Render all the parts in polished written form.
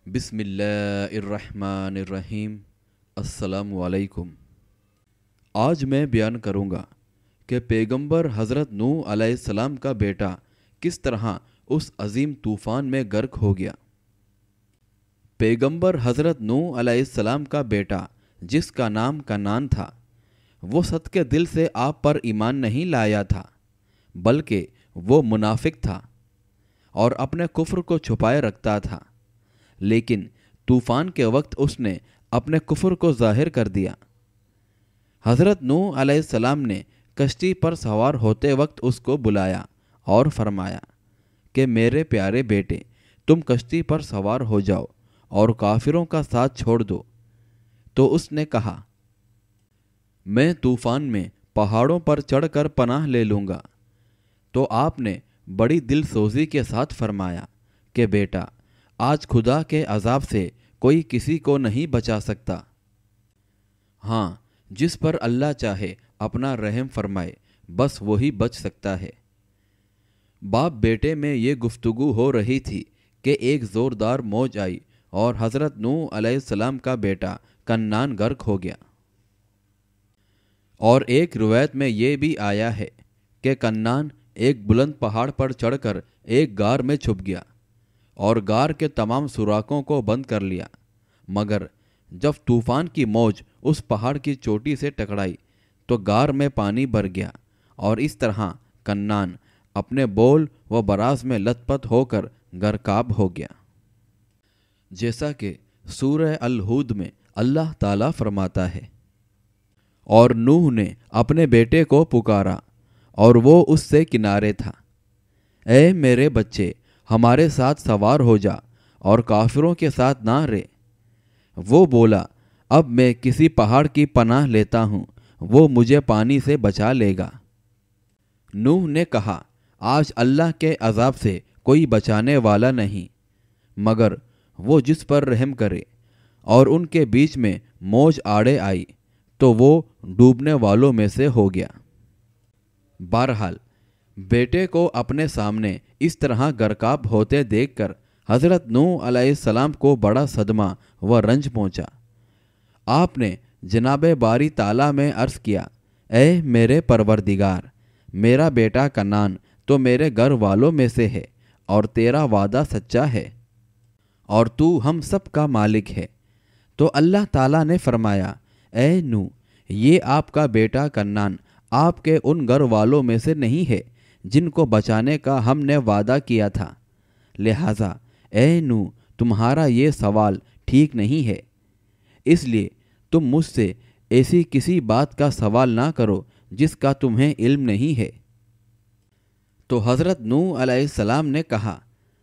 بسم اللہ الرحمن الرحیم۔ السلام علیکم۔ آج میں بیان کروں گا کہ پیغمبر حضرت نوح علیہ السلام کا بیٹا کس طرح اس عظیم طوفان میں غرق ہو گیا۔ پیغمبر حضرت نوح علیہ السلام کا بیٹا جس کا نام کنعان تھا، وہ صدقے دل سے آپ پر ایمان نہیں لایا تھا، بلکہ وہ منافق تھا اور اپنے کفر کو چھپائے رکھتا تھا، لیکن طوفان کے وقت اس نے اپنے کفر کو ظاہر کر دیا۔ حضرت نوح علیہ السلام نے کشتی پر سوار ہوتے وقت اس کو بلایا اور فرمایا کہ میرے پیارے بیٹے، تم کشتی پر سوار ہو جاؤ اور کافروں کا ساتھ چھوڑ دو۔ تو اس نے کہا، میں طوفان میں پہاڑوں پر چڑھ کر پناہ لے لوں گا۔ تو آپ نے بڑی دل سوزی کے ساتھ فرمایا کہ بیٹا، آج خدا کے عذاب سے کوئی کسی کو نہیں بچا سکتا۔ ہاں، جس پر اللہ چاہے اپنا رحم فرمائے، بس وہی بچ سکتا ہے۔ باپ بیٹے میں یہ گفتگو ہو رہی تھی کہ ایک زوردار موج آئی اور حضرت نوح علیہ السلام کا بیٹا کنعان غرق ہو گیا۔ اور ایک روایت میں یہ بھی آیا ہے کہ کنعان ایک بلند پہاڑ پر چڑھ کر ایک غار میں چھپ گیا اور غار کے تمام سوراخوں کو بند کر لیا، مگر جب طوفان کی موج اس پہاڑ کی چوٹی سے ٹکرائی تو غار میں پانی بھر گیا، اور اس طرح کنعان اپنے بول و براز میں لت پت ہو کر غرقاب ہو گیا۔ جیسا کہ سورہ الہود میں اللہ تعالیٰ فرماتا ہے، اور نوح نے اپنے بیٹے کو پکارا اور وہ اس سے کنارے تھا، اے میرے بچے، ہمارے ساتھ سوار ہو جا اور کافروں کے ساتھ نہ رہ۔ وہ بولا، اب میں کسی پہاڑ کی پناہ لیتا ہوں، وہ مجھے پانی سے بچا لے گا۔ نوح نے کہا، آج اللہ کے عذاب سے کوئی بچانے والا نہیں مگر وہ جس پر رحم کرے، اور ان کے بیچ میں موج آڑے آئی تو وہ ڈوبنے والوں میں سے ہو گیا۔ بہرحال بیٹے کو اپنے سامنے اس طرح غرقاب ہوتے دیکھ کر حضرت نوح علیہ السلام کو بڑا صدمہ و رنج پہنچا۔ آپ نے جناب باری تعالیٰ میں عرض کیا، اے میرے پروردگار، میرا بیٹا کنعان تو میرے گھر والوں میں سے ہے اور تیرا وعدہ سچا ہے اور تو ہم سب کا مالک ہے۔ تو اللہ تعالیٰ نے فرمایا، اے نوح، یہ آپ کا بیٹا کنعان آپ کے ان گھر والوں میں سے نہیں ہے جن کو بچانے کا ہم نے وعدہ کیا تھا، لہٰذا اے نوح، تمہارا یہ سوال ٹھیک نہیں ہے، اس لیے تم مجھ سے ایسی کسی بات کا سوال نہ کرو جس کا تمہیں علم نہیں ہے۔ تو حضرت نوح علیہ السلام نے کہا،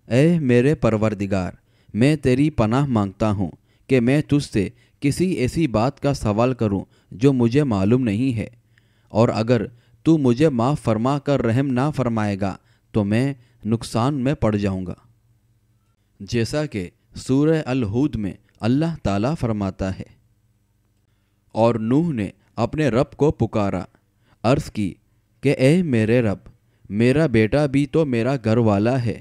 اے میرے پروردگار، میں تیری پناہ مانگتا ہوں کہ میں تجھ سے کسی ایسی بات کا سوال کروں جو مجھے معلوم نہیں ہے، اور اگر تو مجھے معاف فرما کر رحم نہ فرمائے گا تو میں نقصان میں پڑ جاؤں گا۔ جیسا کہ سورہ الہود میں اللہ تعالیٰ فرماتا ہے، اور نوح نے اپنے رب کو پکارا، عرض کی کہ اے میرے رب، میرا بیٹا بھی تو میرا گھر والا ہے،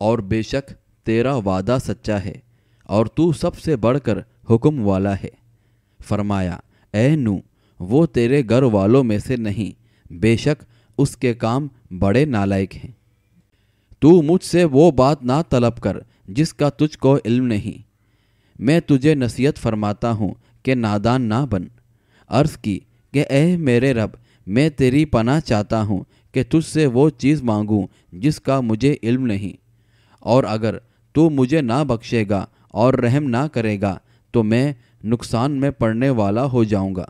اور بے شک تیرا وعدہ سچا ہے اور تو سب سے بڑھ کر حکم والا ہے۔ فرمایا، اے نوح، وہ تیرے گھر والوں میں سے نہیں، بے شک اس کے کام بڑے نالائق ہیں۔ تو مجھ سے وہ بات نہ طلب کر جس کا تجھ کو علم نہیں، میں تجھے نصیحت فرماتا ہوں کہ نادان نہ بن۔ عرض کی کہ اے میرے رب، میں تیری پناہ چاہتا ہوں کہ تجھ سے وہ چیز مانگوں جس کا مجھے علم نہیں، اور اگر تو مجھے نہ بخشے گا اور رحم نہ کرے گا تو میں نقصان میں پڑنے والا ہو جاؤں گا۔